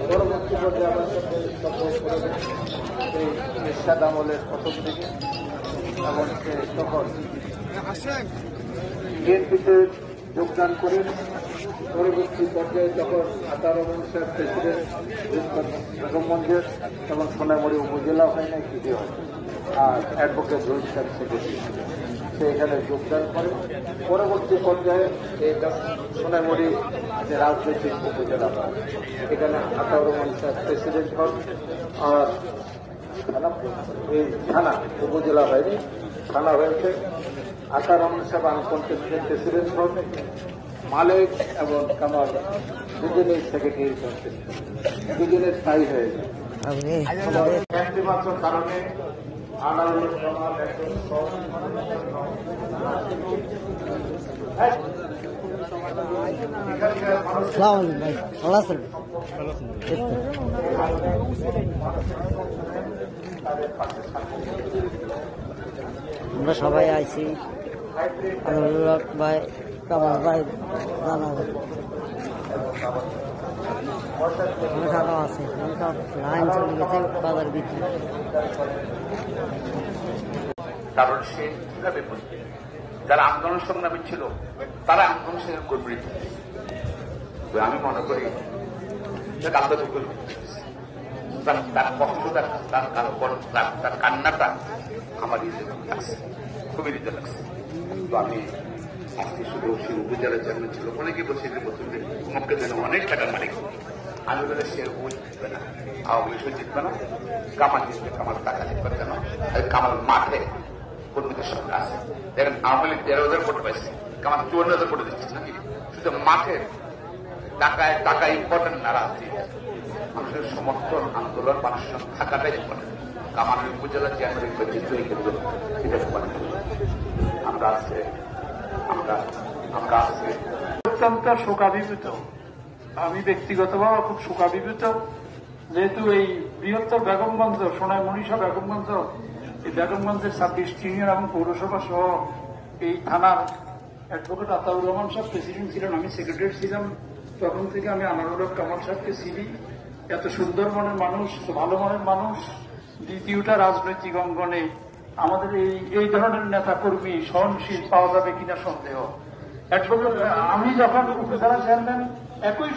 পরবর্তী পর্যায়ে এরশাদ আমলের প্রথম দিকে এবং সে তখন বিএনপিতে যোগদান করেন। পরবর্তী পর্যায়ে যখন 18 সাল প্রেসিডেন্ট বেগম মঞ্জুর তখন সোনামুড়ি উপজেলা হয় না কি হয়, আর অ্যাডভোকেট রোহিত সাহেব সেক্রেটারি সে এখানে যোগদান করে। পরবর্তী পর্যায়ে এই সোনামুড়ি যে রাজনৈতিক উপজেলা হয় এখানে 18 সাল প্রেসিডেন্ট হন। আর এই থানা উপজেলা হয়নি, থানা হয়েছে 18 সাল আনকন্টেস্টেড প্রেসিডেন্ট হন। মালিক এবং কামাল দুজনের সেক্রেটারি করতেন, দুজনের স্থায়ী হয়ে যায়। একটিমাত্র কারণে আনারুল কামাল একজন আমরা সবাই আইছি ভাই কামাল ভাই জানা টাকাও আছে, লাইন চলে গেছে বাজার বিক্রি। কারণ সে কিভাবে বুঝবে যারা আন্দোলন সংগ্রামী ছিল তারা আন্দোলন সে কর্মী। আমি মনে করি তার কষ্টটা তার কান্নাটা আমার লাগছে, খুবই হৃদয় লাগছে। তো আমি আজকে শুধু সে উপজেলা চেয়ারম্যান ছিল, অনেকে বলছে যে বছরে তোমাকে যেন অনেক টাকার মালিক। আমি বলে সে ওই জিতবে না, আওয়ামী লীগ জিতবে না, কামাল জিতবে। কামাল টাকা জিতবে কেন? কামাল মাঠে কর্মীদের সঙ্গে আছে। দেখেন আওয়ামী লীগ 13,000 ভোট পাইছে, কামাল 54,000 ভোট দিচ্ছে নাকি? শুধু মাঠে টাকা ইম্পর্টেন্ট না, রাজনীতি মানুষের সমর্থন আন্দোলন মানুষের সঙ্গে থাকাটাই ইম্পর্টেন্ট। কামালের উপজেলা চেয়ারম্যানের নেতৃত্ব এই ক্ষেত্রে সেটা ইম্পর্টেন্ট। আমরা আজকে অত্যন্ত শোকাভিভূত। আমি ব্যক্তিগতভাবে খুব শোকাভিভূত, যেহেতু এই বৃহত্তর বেগমগঞ্জ সোনামণিসা বেগমগঞ্জ, এই বেগমগঞ্জের 26 ইউনিয়ন এবং পৌরসভা সহ এই থানার অ্যাডভোকেট আতাউর রহমান সাহেব প্রেসিডেন্ট ছিলেন, আমি সেক্রেটারি ছিলাম। তখন থেকে আমি আনারুল কামাল সাহেবকে চিনি। এত সুন্দর মনের মানুষ, ভালো মনের মানুষ। দ্বিতীয়টা রাজনৈতিক অঙ্গনে আমাদের এই ধরনের নেতা কর্মী সহনশীল পাওয়া যাবে কিনা সন্দেহ। অ্যাডভোকেট আমি যখন উপজেলা চেয়ারম্যান একই